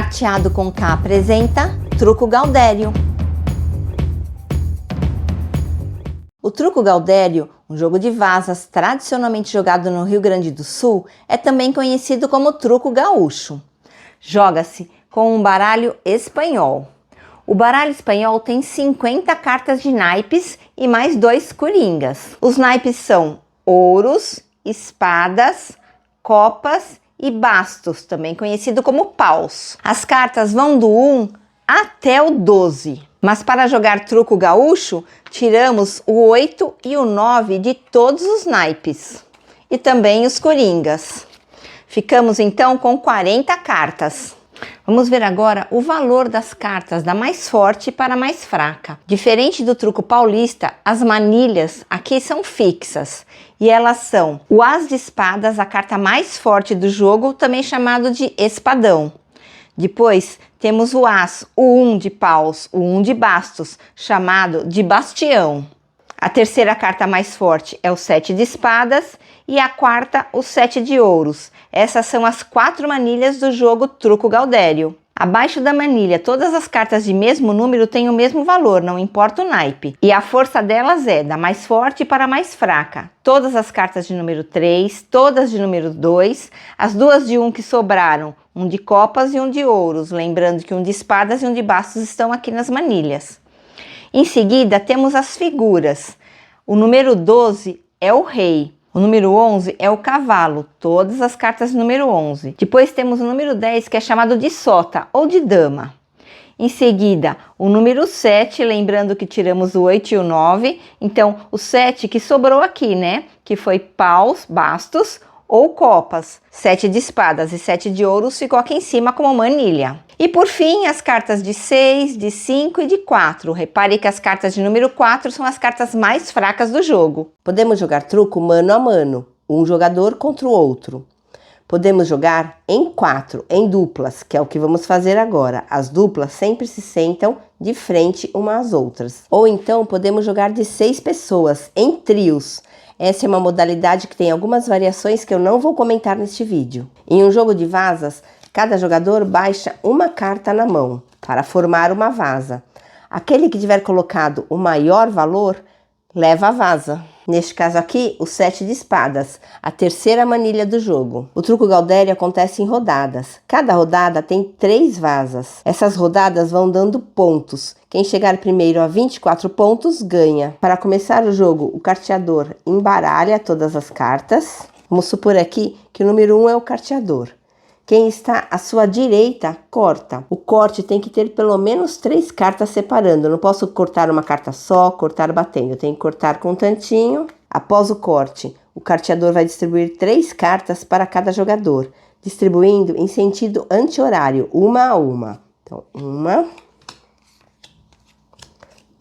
Carteado com K apresenta Truco Gaudério. O truco gaudério, um jogo de vazas tradicionalmente jogado no Rio Grande do Sul, é também conhecido como truco gaúcho. Joga-se com um baralho espanhol. O baralho espanhol tem 50 cartas de naipes e mais 2 coringas. Os naipes são ouros, espadas, copas e bastos, também conhecido como paus. As cartas vão do 1 até o 12. Mas para jogar truco gaúcho, tiramos o 8 e o 9 de todos os naipes. E também os coringas. Ficamos então com 40 cartas. Vamos ver agora o valor das cartas da mais forte para a mais fraca. Diferente do truco paulista, as manilhas aqui são fixas. E elas são o as de espadas, a carta mais forte do jogo, também chamado de espadão. Depois temos o as, o 1 de paus, o 1 de bastos, chamado de bastião. A terceira carta mais forte é o 7 de espadas e a quarta o 7 de ouros. Essas são as 4 manilhas do jogo truco gaudério. Abaixo da manilha, todas as cartas de mesmo número têm o mesmo valor, não importa o naipe. E a força delas é da mais forte para a mais fraca. Todas as cartas de número 3, todas de número 2, as duas de 1 que sobraram, um de copas e um de ouros, lembrando que um de espadas e um de bastos estão aqui nas manilhas. Em seguida, temos as figuras. O número 12 é o rei. O número 11 é o cavalo, todas as cartas do número 11. Depois temos o número 10, que é chamado de sota ou de dama. Em seguida, o número 7, lembrando que tiramos o 8 e o 9. Então, o 7 que sobrou aqui, né? Que foi paus, bastos ou copas. 7 de espadas e 7 de ouros ficou aqui em cima como manilha. E por fim, as cartas de 6, de 5 e de 4. Repare que as cartas de número 4 são as cartas mais fracas do jogo. Podemos jogar truco mano a mano, um jogador contra o outro. Podemos jogar em 4, em duplas, que é o que vamos fazer agora. As duplas sempre se sentam de frente umas às outras. Ou então podemos jogar de 6 pessoas, em trios. Essa é uma modalidade que tem algumas variações que eu não vou comentar neste vídeo. Em um jogo de vazas, cada jogador baixa uma carta na mão para formar uma vaza. Aquele que tiver colocado o maior valor, leva a vaza. Neste caso aqui, o 7 de espadas, a terceira manilha do jogo. O truco gaudério acontece em rodadas. Cada rodada tem 3 vazas. Essas rodadas vão dando pontos. Quem chegar primeiro a 24 pontos ganha. Para começar o jogo, o carteador embaralha todas as cartas. Vamos supor aqui que o número 1 é o carteador. Quem está à sua direita, corta. O corte tem que ter pelo menos 3 cartas separando. Eu não posso cortar uma carta só, cortar batendo. Eu tenho que cortar com um tantinho. Após o corte, o carteador vai distribuir 3 cartas para cada jogador, distribuindo em sentido anti-horário, uma a uma. Então, 1,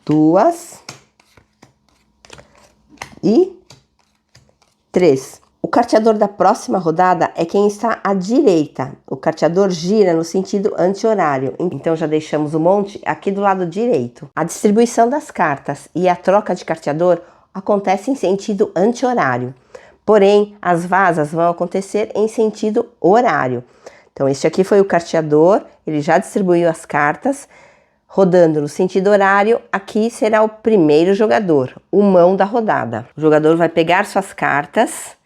2 e 3. O carteador da próxima rodada é quem está à direita. O carteador gira no sentido anti-horário. Então já deixamos o monte aqui do lado direito. A distribuição das cartas e a troca de carteador acontece em sentido anti-horário. Porém, as vazas vão acontecer em sentido horário. Então este aqui foi o carteador, ele já distribuiu as cartas. Rodando no sentido horário, aqui será o primeiro jogador, o mão da rodada. O jogador vai pegar suas cartas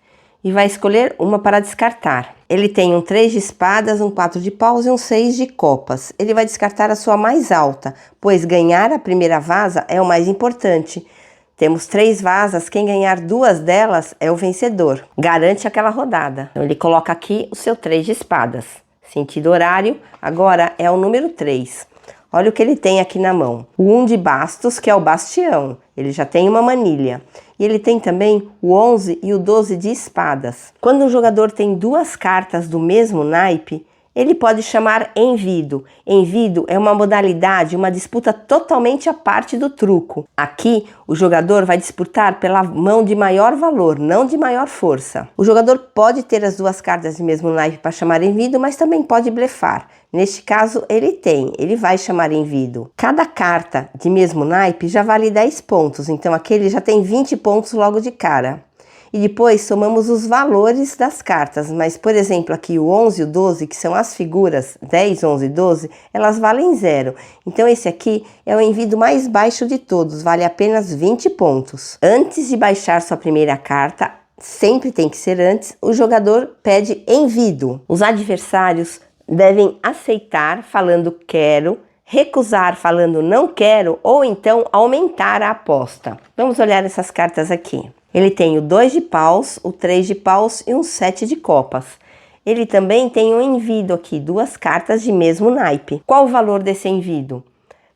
e vai escolher uma para descartar. Ele tem um 3 de espadas, um 4 de paus e um 6 de copas. Ele vai descartar a sua mais alta, pois ganhar a primeira vaza é o mais importante. Temos 3 vazas, quem ganhar 2 delas é o vencedor. Garante aquela rodada. Então ele coloca aqui o seu 3 de espadas. Sentido horário, agora é o número 3. Olha o que ele tem aqui na mão. O 1 de bastos, que é o bastião. Ele já tem uma manilha. E ele tem também o 11 e o 12 de espadas. Quando um jogador tem 2 cartas do mesmo naipe, ele pode chamar envido. Envido é uma modalidade, uma disputa totalmente à parte do truco. Aqui, o jogador vai disputar pela mão de maior valor, não de maior força. O jogador pode ter as 2 cartas do mesmo naipe para chamar envido, mas também pode blefar. Neste caso, ele vai chamar envido. Cada carta de mesmo naipe já vale 10 pontos, então aquele já tem 20 pontos logo de cara. e depois somamos os valores das cartas. Mas, por exemplo, aqui o 11 e o 12, que são as figuras 10, 11 e 12, elas valem 0. Então esse aqui é o envido mais baixo de todos, vale apenas 20 pontos. Antes de baixar sua primeira carta, sempre tem que ser antes, o jogador pede envido. Os adversários devem aceitar falando quero, recusar falando não quero ou então aumentar a aposta. Vamos olhar essas cartas aqui. Ele tem o 2 de paus, o 3 de paus e um 7 de copas. Ele também tem um envido aqui, 2 cartas de mesmo naipe. Qual o valor desse envido?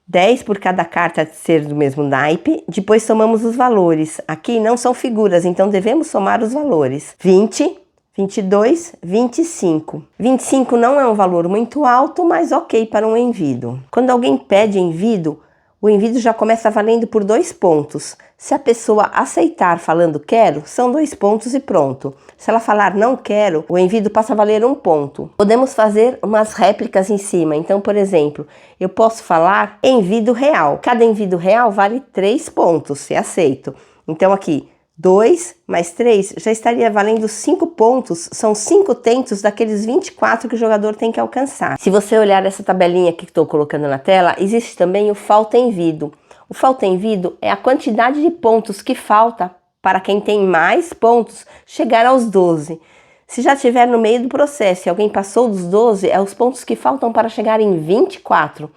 10 por cada carta ser do mesmo naipe, depois somamos os valores. Aqui não são figuras, então devemos somar os valores. 20, 22, 25. 25 não é um valor muito alto, mas ok para um envido. Quando alguém pede envido, o envido já começa valendo por 2 pontos. Se a pessoa aceitar falando quero, são 2 pontos e pronto. Se ela falar não quero, o envido passa a valer 1 ponto. Podemos fazer umas réplicas em cima. Então, por exemplo, eu posso falar envido real. Cada envido real vale 3 pontos, se aceito. Então aqui, 2 mais 3 já estaria valendo 5 pontos, são 5 tentos daqueles 24 que o jogador tem que alcançar. Se você olhar essa tabelinha que estou colocando na tela, existe também o falta envido. O falta envido é a quantidade de pontos que falta para quem tem mais pontos chegar aos 12. Se já estiver no meio do processo e alguém passou dos 12, é os pontos que faltam para chegar em 24.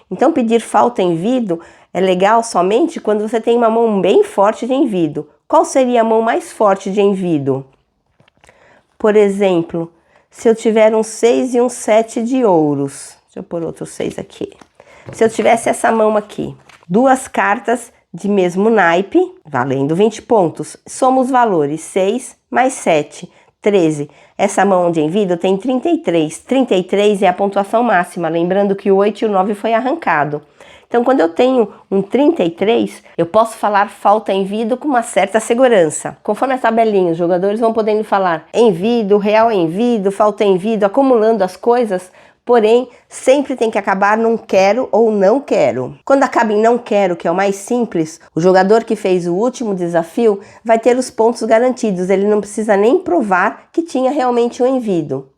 Então pedir falta envido é legal somente quando você tem uma mão bem forte de envido. Qual seria a mão mais forte de envido? Por exemplo, se eu tiver um 6 e um 7 de ouros. Deixa eu pôr outro 6 aqui. Se eu tivesse essa mão aqui, 2 cartas de mesmo naipe, valendo 20 pontos. Soma os valores, 6 mais 7, 13. Essa mão de envido tem 33. 33 é a pontuação máxima, lembrando que o 8 e o 9 foi arrancado. Então, quando eu tenho um 33, eu posso falar falta envido com uma certa segurança. Conforme a tabelinha, os jogadores vão podendo falar envido, real envido, falta envido, acumulando as coisas, porém, sempre tem que acabar num quero ou não quero. Quando acaba em não quero, que é o mais simples, o jogador que fez o último desafio vai ter os pontos garantidos, ele não precisa nem provar que tinha realmente um envido.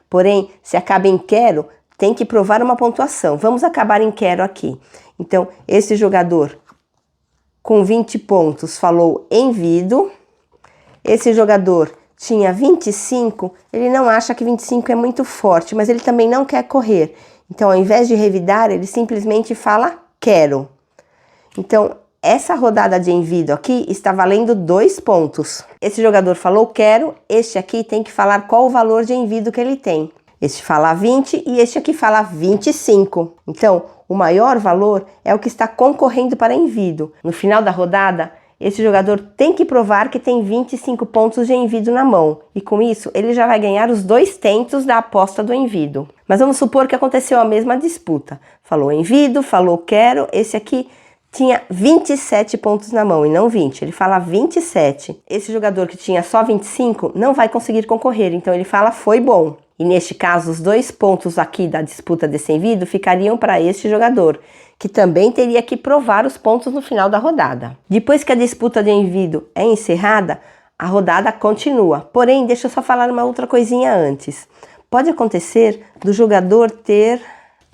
Porém, se acaba em quero, tem que provar uma pontuação. Vamos acabar em quero aqui. Então, esse jogador com 20 pontos falou envido. Esse jogador tinha 25, ele não acha que 25 é muito forte, mas ele também não quer correr. Então, ao invés de revidar, ele simplesmente fala quero. Então, essa rodada de envido aqui está valendo 2 pontos. Esse jogador falou quero, este aqui tem que falar qual o valor de envido que ele tem. Este fala 20 e este aqui fala 25. Então, o maior valor é o que está concorrendo para envido. No final da rodada, esse jogador tem que provar que tem 25 pontos de envido na mão. E com isso, ele já vai ganhar os 2 tentos da aposta do envido. Mas vamos supor que aconteceu a mesma disputa. Falou envido, falou quero, esse aqui tinha 27 pontos na mão e não 20, ele fala 27. Esse jogador que tinha só 25 não vai conseguir concorrer, então ele fala foi bom. E neste caso, os 2 pontos aqui da disputa desse envido ficariam para este jogador, que também teria que provar os pontos no final da rodada. Depois que a disputa de envido é encerrada, a rodada continua. Porém, deixa eu só falar uma outra coisinha antes. Pode acontecer do jogador ter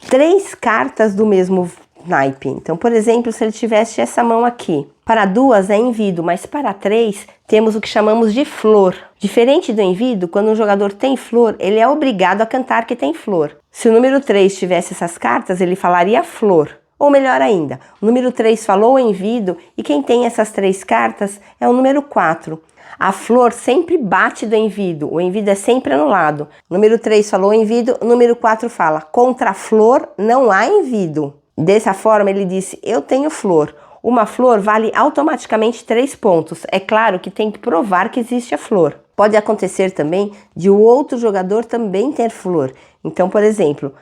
3 cartas do mesmo naipe. Então, por exemplo, se ele tivesse essa mão aqui, para 2 é envido, mas para 3 temos o que chamamos de flor. Diferente do envido, quando um jogador tem flor, ele é obrigado a cantar que tem flor. Se o número 3 tivesse essas cartas, ele falaria flor. Ou melhor ainda, o número 3 falou envido e quem tem essas 3 cartas é o número 4. A flor sempre bate do envido, o envido é sempre anulado. O número 3 falou envido, o número 4 fala contra a flor não há envido. Dessa forma ele disse, eu tenho flor. Uma flor vale automaticamente 3 pontos. É claro que tem que provar que existe a flor. Pode acontecer também de o outro jogador também ter flor. Então, por exemplo,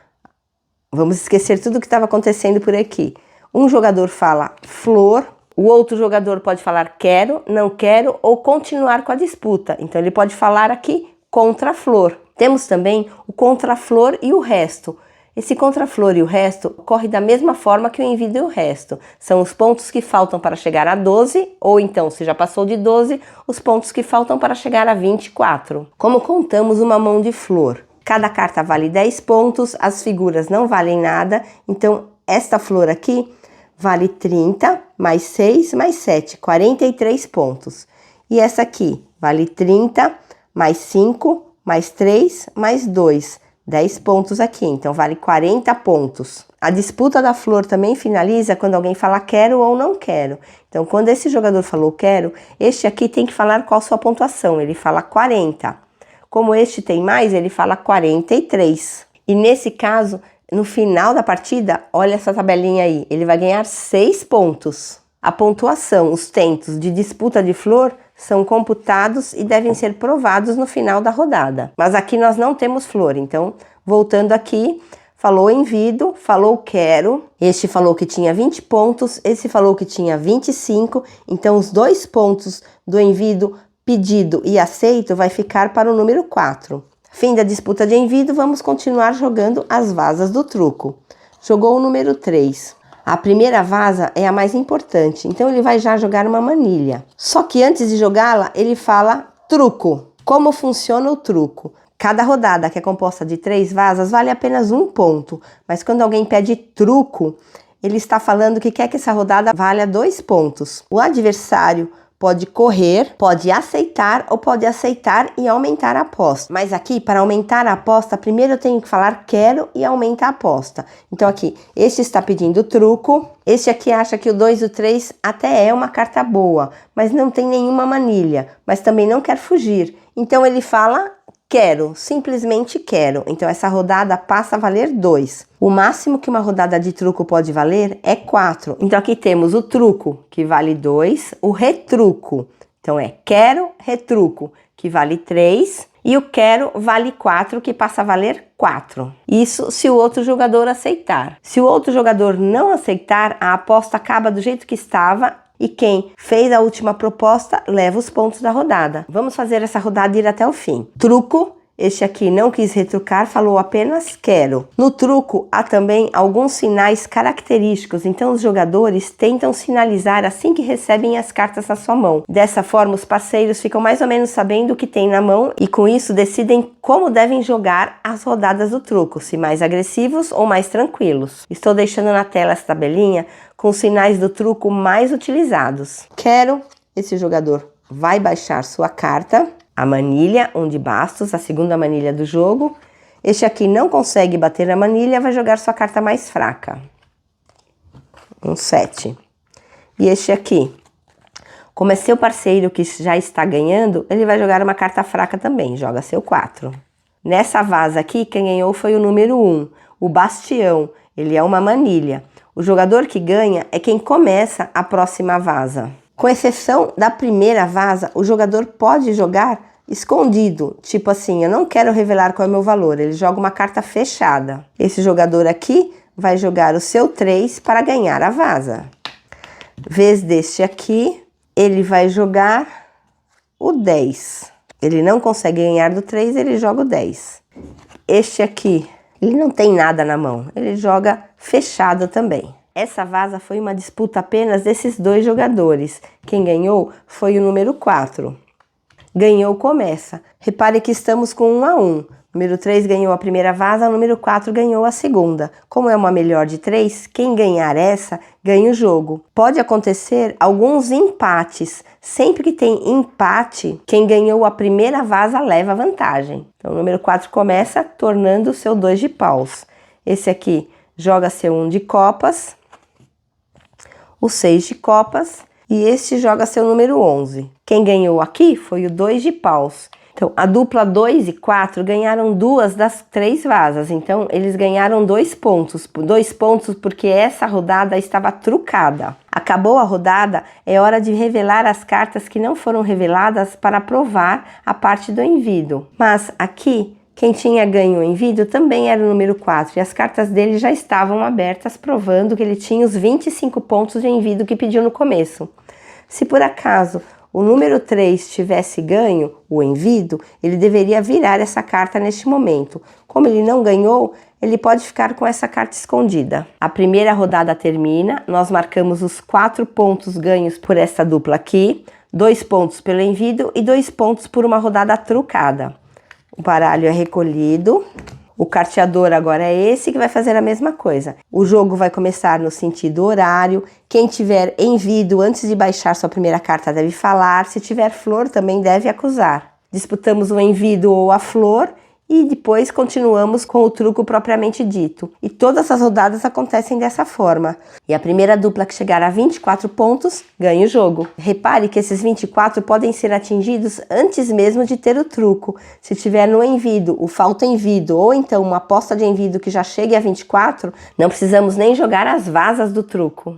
vamos esquecer tudo o que estava acontecendo por aqui. Um jogador fala flor, o outro jogador pode falar quero, não quero ou continuar com a disputa. Então, ele pode falar aqui contra a flor. Temos também o contra a flor e o resto. Esse contraflor e o resto ocorre da mesma forma que o envido e o resto. São os pontos que faltam para chegar a 12, ou então, se já passou de 12, os pontos que faltam para chegar a 24. Como contamos uma mão de flor? Cada carta vale 10 pontos, as figuras não valem nada, então esta flor aqui vale 30, mais 6, mais 7, 43 pontos. E essa aqui vale 30, mais 5, mais 3, mais 2, 10 pontos aqui, então vale 40 pontos. A disputa da flor também finaliza quando alguém fala quero ou não quero. Então, quando esse jogador falou quero, este aqui tem que falar qual sua pontuação, ele fala 40. Como este tem mais, ele fala 43. E nesse caso, no final da partida, olha essa tabelinha aí, ele vai ganhar 6 pontos. A pontuação, os tentos de disputa de flor são computados e devem ser provados no final da rodada. Mas aqui nós não temos flor, então, voltando aqui, falou envido, falou quero, este falou que tinha 20 pontos, esse falou que tinha 25, então os 2 pontos do envido, pedido e aceito vai ficar para o número 4. Fim da disputa de envido, vamos continuar jogando as vasas do truco. Jogou o número 3. A primeira vaza é a mais importante, então ele vai já jogar uma manilha. Só que antes de jogá-la, ele fala truco. Como funciona o truco? Cada rodada, que é composta de 3 vazas, vale apenas 1 ponto. Mas quando alguém pede truco, ele está falando que quer que essa rodada valha 2 pontos. O adversário pode correr, pode aceitar ou pode aceitar e aumentar a aposta. Mas aqui, para aumentar a aposta, primeiro eu tenho que falar quero e aumenta a aposta. Então aqui, este está pedindo truco, este aqui acha que o 2 e o 3 até é uma carta boa, mas não tem nenhuma manilha, mas também não quer fugir. Então ele fala quero, simplesmente quero. Então essa rodada passa a valer 2. O máximo que uma rodada de truco pode valer é 4. Então aqui temos o truco, que vale 2, o retruco. Então é quero, retruco, que vale 3, e o quero vale 4, que passa a valer 4. Isso se o outro jogador aceitar. Se o outro jogador não aceitar, a aposta acaba do jeito que estava, e quem fez a última proposta leva os pontos da rodada. Vamos fazer essa rodada ir até o fim. Truco, este aqui não quis retrucar, falou apenas quero. No truco há também alguns sinais característicos, então os jogadores tentam sinalizar assim que recebem as cartas na sua mão. Dessa forma os parceiros ficam mais ou menos sabendo o que tem na mão e com isso decidem como devem jogar as rodadas do truco, se mais agressivos ou mais tranquilos. Estou deixando na tela essa tabelinha com os sinais do truco mais utilizados. Quero, esse jogador vai baixar sua carta. A manilha, um de bastos, a segunda manilha do jogo. Este aqui não consegue bater a manilha, vai jogar sua carta mais fraca. Um 7. E este aqui, como é seu parceiro que já está ganhando, ele vai jogar uma carta fraca também, joga seu 4. Nessa vaza aqui, quem ganhou foi o número 1, o bastião, ele é uma manilha. O jogador que ganha é quem começa a próxima vaza. Com exceção da primeira vaza, o jogador pode jogar escondido, tipo assim, eu não quero revelar qual é o meu valor, ele joga uma carta fechada. Esse jogador aqui vai jogar o seu 3 para ganhar a vaza. Vez deste aqui, ele vai jogar o 10. Ele não consegue ganhar do 3, ele joga o 10. Este aqui, ele não tem nada na mão, ele joga fechado também. Essa vaza foi uma disputa apenas desses 2 jogadores. Quem ganhou foi o número 4. Ganhou começa. Repare que estamos com 1 a 1. Número 3 ganhou a primeira vaza, número 4 ganhou a segunda. Como é uma melhor de 3, quem ganhar essa, ganha o jogo. Pode acontecer alguns empates. Sempre que tem empate, quem ganhou a primeira vaza leva vantagem. Então o número 4 começa tornando o seu 2 de paus. Esse aqui joga seu 1 de copas, o 6 de copas e este joga seu número 11. Quem ganhou aqui foi o 2 de paus. Então, a dupla 2 e 4 ganharam 2 das 3 vazas. Então, eles ganharam 2 pontos. 2 pontos porque essa rodada estava trucada. Acabou a rodada, é hora de revelar as cartas que não foram reveladas para provar a parte do envido. Mas aqui, quem tinha ganho o envido também era o número 4 e as cartas dele já estavam abertas, provando que ele tinha os 25 pontos de envido que pediu no começo. Se por acaso o número 3 tivesse ganho o envido, ele deveria virar essa carta neste momento. Como ele não ganhou, ele pode ficar com essa carta escondida. A primeira rodada termina, nós marcamos os 4 pontos ganhos por essa dupla aqui, 2 pontos pelo envido e 2 pontos por uma rodada trucada. O baralho é recolhido. O carteador agora é esse que vai fazer a mesma coisa. O jogo vai começar no sentido horário. Quem tiver envido antes de baixar sua primeira carta deve falar. Se tiver flor, também deve acusar. Disputamos o envido ou a flor e depois continuamos com o truco propriamente dito. E todas as rodadas acontecem dessa forma. E a primeira dupla que chegar a 24 pontos ganha o jogo. Repare que esses 24 podem ser atingidos antes mesmo de ter o truco. Se tiver no envido, o falta envido ou então uma aposta de envido que já chegue a 24, não precisamos nem jogar as vasas do truco.